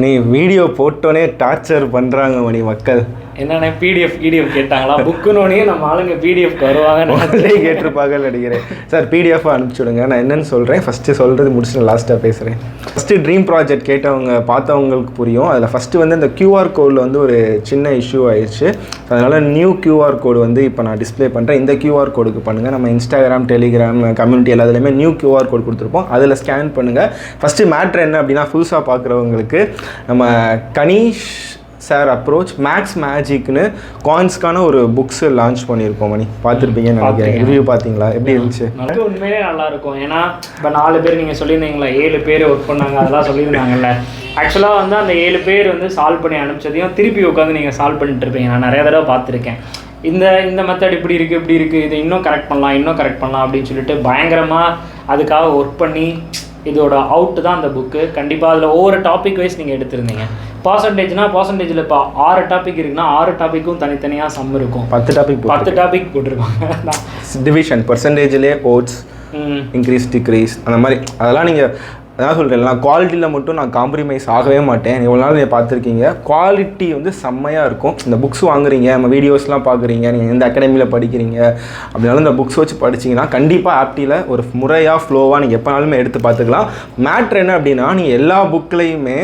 நீ வீடியோ போட்டோன்னே டார்ச்சர் பண்ணுறாங்க மணி மக்கள். என்னென்ன பிடிஎஃப் கேட்டாங்களா? புக்குனோடனே நம்ம ஆளுங்க பிடிஎஃப்க்கு வருவாங்க கேட்டிருப்பாங்கன்னு நினைக்கிறேன். சார் பிடிஎஃப் அனுப்பிச்சுடுங்க, நான் என்னென்னு சொல்கிறேன். ஃபஸ்ட்டு சொல்கிறது முடிச்சுட்டு லாஸ்ட்டாக பேசுகிறேன். ஃபஸ்ட்டு ட்ரீம் ப்ராஜெக்ட் கேட்டவங்க பார்த்தவங்களுக்கு புரியும். அதில் ஃபஸ்ட்டு வந்து இந்த QR கோடில் வந்து ஒரு சின்ன இஷ்யூ ஆயிடுச்சு. அதனால் நியூ QR கோடு வந்து இப்போ நான் டிஸ்பிளே பண்ணுறேன். இந்த QR கோடுக்கு பண்ணுங்கள். நம்ம இன்ஸ்டாகிராம், டெலிகிராம், கம்யூனிட்டி எல்லாத்துலேயுமே நியூ QR கோடு கொடுத்துருப்போம். அதில் ஸ்கேன் பண்ணுங்கள். ஃபஸ்ட்டு மேட்ரு என்ன அப்படின்னா, புதுசாக பார்க்குறவங்களுக்கு நம்ம கணீஷ் சார் அப்ரோச் மேக்ஸ் மேஜிக்னு காயின்ஸ்க்கான ஒரு புக்ஸ் லான்ச் பண்ணியிருக்கோம். மணி பார்த்துருப்பீங்கன்னு நினைக்கிறேன். ரிவ்யூ பார்த்தீங்களா? எப்படி இருந்துச்சு? உண்மையிலே நல்லா இருக்கும். ஏன்னா இப்போ 4 பேர் நீங்கள் சொல்லியிருந்தீங்களா, 7 பேர் ஒர்க் பண்ணாங்க, அதெல்லாம் சொல்லியிருந்தாங்கல்ல. ஆக்சுவலாக வந்து அந்த 7 பேர் வந்து சால்வ் பண்ணி அனுப்பிச்சதையும் திருப்பி உட்காந்து நீங்கள் சால்வ் பண்ணிட்டு இருப்பீங்க. நான் நிறைய தடவை பார்த்துருக்கேன். இந்த மெத்தட் இப்படி இருக்குது, இது இன்னும் கரெக்ட் பண்ணலாம் அப்படின்னு சொல்லிட்டு பயங்கரமாக அதுக்காக ஒர்க் பண்ணி இதோட அவுட்டு தான் அந்த புக்கு. கண்டிப்பாக அதில் ஒவ்வொரு டாபிக் வைஸ் நீங்கள் எடுத்திருந்தீங்க. பர்சன்டேஜில் இப்போ 6 டாபிக் இருக்குன்னா 6 டாப்பிக்கும் தனித்தனியாக சம் இருக்கும். 10 டாபிக் போட்டிருப்பாங்க. டிவிஷன் பர்சன்டேஜ்லேயே ஓட்ஸ், இன்க்ரீஸ் டிக்ரீஸ் அந்த மாதிரி அதெல்லாம் நீங்கள் அதான் சொல்கிறேன். நான் குவாலிட்டியில் மட்டும் நான் காம்ப்ரமைஸ் ஆகவே மாட்டேன். இவ்வளோ நாள் நீங்கள் பார்த்துருக்கீங்க. குவாலிட்டி வந்து செம்மையாக இருக்கும். இந்த புக்ஸ் வாங்குறீங்க, நம்ம வீடியோஸ்லாம் பார்க்குறீங்க, நீங்கள் எந்த அகாடமியில் படிக்கிறீங்க அப்படின்னாலும் இந்த புக்ஸ் வச்சு படிச்சிங்கன்னா கண்டிப்பாக ஆப்டியில் ஒரு முறையாக ஃப்ளோவாக நீங்கள் எப்போனாலுமே எடுத்து பார்த்துக்கலாம். மேட்ரு என்ன அப்படின்னா, நீங்கள் எல்லா புக்லேயுமே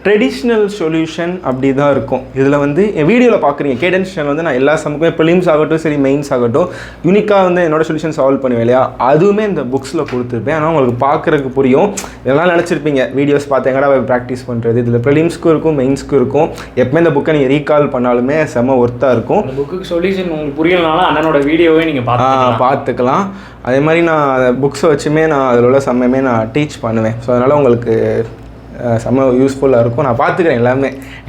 ட்ரெடிஷ்னல் சொல்யூஷன் அப்படி தான் இருக்கும். இதில் வந்து என் வீடியோவில் பார்க்குறீங்க கேடன்ஸ் சேனல் வந்து நான் எல்லா சமக்குமே ப்ரிலிம்ஸ் ஆகட்டும் சரி மெயின்ஸ் ஆகட்டும் யூனிக்காக வந்து என்னோட சொல்யூஷன் சால்வ் பண்ணுவேன் இல்லையா, அதுவுமே இந்த புக்ஸில் கொடுத்துருப்பேன். ஆனால் உங்களுக்கு பார்க்குறதுக்கு புரியும். இதெல்லாம் நினச்சிருப்பீங்க வீடியோஸ் பார்த்து எங்கடா ப்ராக்டிஸ் பண்ணுறது. இதில் ப்ரிலிம்ஸ்க்கும் இருக்கும், மெயின்ஸ்க்கும் இருக்கும். எப்போமே இந்த புக்கை நீங்கள் ரீகால் பண்ணாலுமே செம்ம ஒர்த்தாக இருக்கும். இந்த புக்கு சொல்யூஷன் உங்களுக்கு புரியலனாலும் அண்ணனோட வீடியோவே நீங்கள் பார்த்துக்கலாம். அதே மாதிரி நான் புக்ஸை வச்சுமே நான் அதில் உள்ள சமயமே நான் டீச் பண்ணுவேன். ஸோ அதனால் உங்களுக்கு செம்ம யூஸ்ஃபுல்லாக இருக்கும். நான் பார்த்துக்கிறேன் எல்லாமே.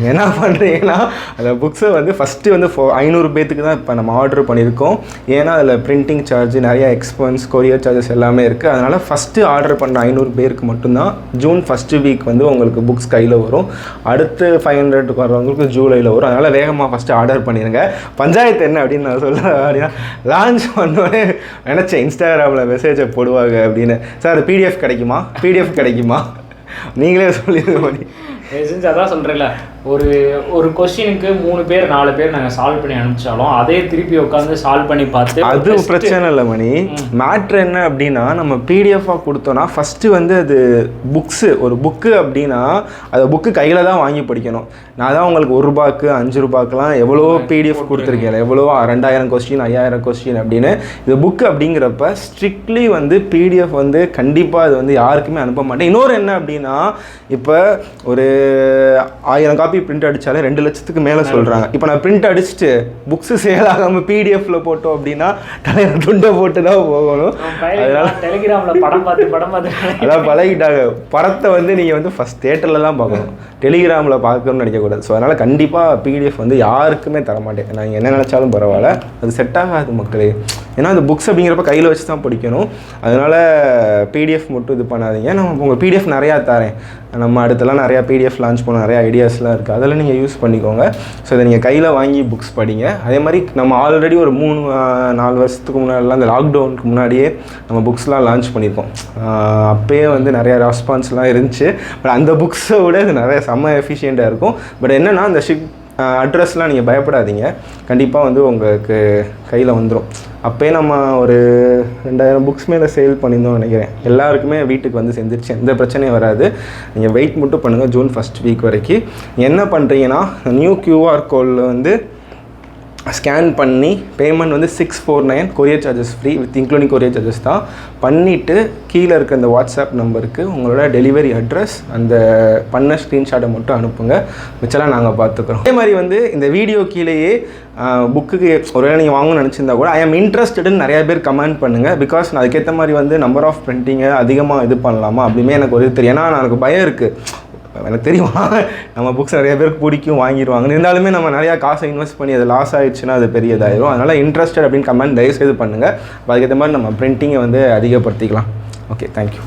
என்ன பண்ணுறீங்கன்னா அந்த புக்ஸை வந்து ஃபஸ்ட்டு வந்து 500 பேத்துக்கு தான் இப்போ நம்ம ஆர்டர் பண்ணியிருக்கோம். ஏன்னா அதில் பிரிண்டிங் சார்ஜ், நிறையா எக்ஸ்பென்ஸ், கொரியர் சார்ஜஸ் எல்லாமே இருக்குது. அதனால் ஃபஸ்ட்டு ஆர்டர் பண்ண 500 பேருக்கு மட்டும்தான் ஜூன் ஃபஸ்ட்டு வீக் வந்து உங்களுக்கு புக்ஸ் கையில் வரும். அடுத்து 500 வர்றவங்களுக்கு ஜூலையில் வரும். அதனால் வேகமாக ஃபஸ்ட்டு ஆர்டர் பண்ணிடுங்க. பஞ்சாயத்து என்ன அப்படின்னு நான் சொல்கிறேன் அப்படின்னா, லான்ச் பண்ணோடனே நினச்சேன் இன்ஸ்டாகிராமில் மெசேஜை போடுவாங்க அப்படின்னு. சார் பிடிஎஃப் கிடைக்குமா நீங்களே சொல்லிடுங்க மணி. செஞ்சு அதான் சொல்கிறேன்ல, ஒரு கொஸ்டினுக்கு 3 பேர் 4 பேர் நாங்கள் சால்வ் பண்ணி அனுப்பிச்சாலும் அதே திருப்பி உட்காந்து சால்வ் பண்ணி பார்த்து அது பிரச்சனை இல்லை மணி. மேட்ரு என்ன அப்படின்னா, நம்ம பிடிஎஃபாக கொடுத்தோன்னா ஃபஸ்ட்டு வந்து அது ஒரு புக்கு அப்படின்னா அது புக்கு கையில் தான் வாங்கி படிக்கணும். நான் தான் உங்களுக்கு ₹1, ₹5 எவ்வளோ பிடிஎஃப் கொடுத்துருக்கேன், எவ்வளோ 2000 கொஸ்டின் 5000 கொஸ்டின் அப்படின்னு. இது புக்கு அப்படிங்கிறப்ப ஸ்ட்ரிக்ட்லி வந்து பிடிஎஃப் வந்து கண்டிப்பாக அது வந்து யாருக்குமே அனுப்ப மாட்டேன். இன்னொரு என்ன அப்படின்னா, இப்போ ஒரு 1000 காப்பி பிரிண்ட் அடித்தாலே 2 லட்சத்துக்கு மேலே சொல்கிறாங்க. இப்போ நான் பிரிண்ட் அடிச்சுட்டு புக்ஸு சேல் ஆகாமல் பிடிஎஃப்ல போட்டோம் அப்படின்னா தலையில் துண்டை போட்டு தான் போகணும். அதனால டெலிகிராமில் படம் பார்த்து அதான் பழகிட்டாங்க. படத்தை வந்து நீங்கள் வந்து ஃபஸ்ட் தியேட்டரில் தான் பார்க்கணும், டெலிகிராமில் பார்க்கணும்னு நினைக்கக்கூடாது. ஸோ அதனால் கண்டிப்பாக பிடிஎஃப் வந்து யாருக்குமே தரமாட்டேன். நான் என்ன நினச்சாலும் பரவாயில்ல, அது செட் ஆகாது மக்களே. ஏன்னா அந்த புக்ஸ் அப்படிங்கிறப்ப கையில் வச்சு தான் படிக்கணும். அதனால் பிடிஎஃப் மட்டும் இது பண்ணாதீங்க. நான் உங்கள் பிடிஎஃப் நிறையா தரேன். நம்ம அடுத்தலாம் நிறையா பிடிஎஃப் லான்ச் பண்ண நிறையா ஐடியாஸ்லாம் இருக்குது, அதெல்லாம் நீங்கள் யூஸ் பண்ணிக்கோங்க. ஸோ இதை நீங்கள் கையில் வாங்கி புக்ஸ் படிங்க. அதே மாதிரி நம்ம ஆல்ரெடி ஒரு 3-4 வருஷத்துக்கு முன்னாடிலாம் இந்த லாக்டவுனுக்கு முன்னாடியே நம்ம புக்ஸ்லாம் லான்ச் பண்ணியிருக்கோம். அப்போயே வந்து நிறையா ரெஸ்பான்ஸ்லாம் இருந்துச்சு. பட் அந்த புக்ஸை விட இது நிறைய செம்ம எஃபிஷியண்ட்டாக இருக்கும். பட் என்னென்னா அந்த அட்ரஸ்லாம் நீங்கள் பயப்படாதீங்க, கண்டிப்பாக வந்து உங்களுக்கு கையில் வந்துடும். அப்போயே நம்ம ஒரு 2000 புக்ஸ் மேலே சேல் பண்ணியிருந்தோம் நினைக்கிறேன். எல்லாருக்குமே வீட்டுக்கு வந்து செஞ்சிருச்சு, எந்த பிரச்சனையும் வராது. நீங்கள் வெயிட் மட்டும் பண்ணுங்கள் ஜூன் ஃபஸ்ட் வீக் வரைக்கும். என்ன பண்ணுறீங்கன்னா, நியூ QR கோடில் வந்து ஸ்கேன் பண்ணி பேமெண்ட் வந்து 649, courier charges free with including courier charges தான். பண்ணிவிட்டு கீழே இருக்க அந்த வாட்ஸ்அப் நம்பருக்கு உங்களோட டெலிவரி அட்ரஸ், அந்த பண்ண ஸ்க்ரீன்ஷாட்டை மட்டும் அனுப்புங்க. மிச்சலாம் நாங்கள் பார்த்துக்குறோம். அதே மாதிரி வந்து இந்த வீடியோ கீழேயே புக்குக்கு ஒருவேளை நீங்கள் வாங்கணும்னு நினச்சிருந்தா கூட ஐ ஆம் இன்ட்ரெஸ்டட்னு நிறைய பேர் கமெண்ட் பண்ணுங்கள். பிகாஸ் நான் அதுக்கேற்ற மாதிரி வந்து நம்பர் ஆஃப் பிரிண்டிங்கை அதிகமாக இது பண்ணலாமா அப்படிமே எனக்கு ஒரு தெரியும். ஏன்னா எனக்கு பயம் இருக்குது. எனக்கு தெரியும் நம்ம புக்ஸ் நிறைய பேருக்கு பிடிக்கும், வாங்கிடுவாங்க. இருந்தாலுமே நம்ம நிறையா காசை இன்வெஸ்ட் பண்ணி அது லாஸ் ஆகிடுச்சுன்னா அது பெரியதாயிரும். அதனால் இன்ட்ரெஸ்டட் அப்படின்னு கமெண்ட் தயவுசெய்து பண்ணுங்கள். அதுக்கேற்ற மாதிரி நம்ம பிரிண்டிங்கை வந்து அதிகப்படுத்திக்கலாம். Okay, thank you.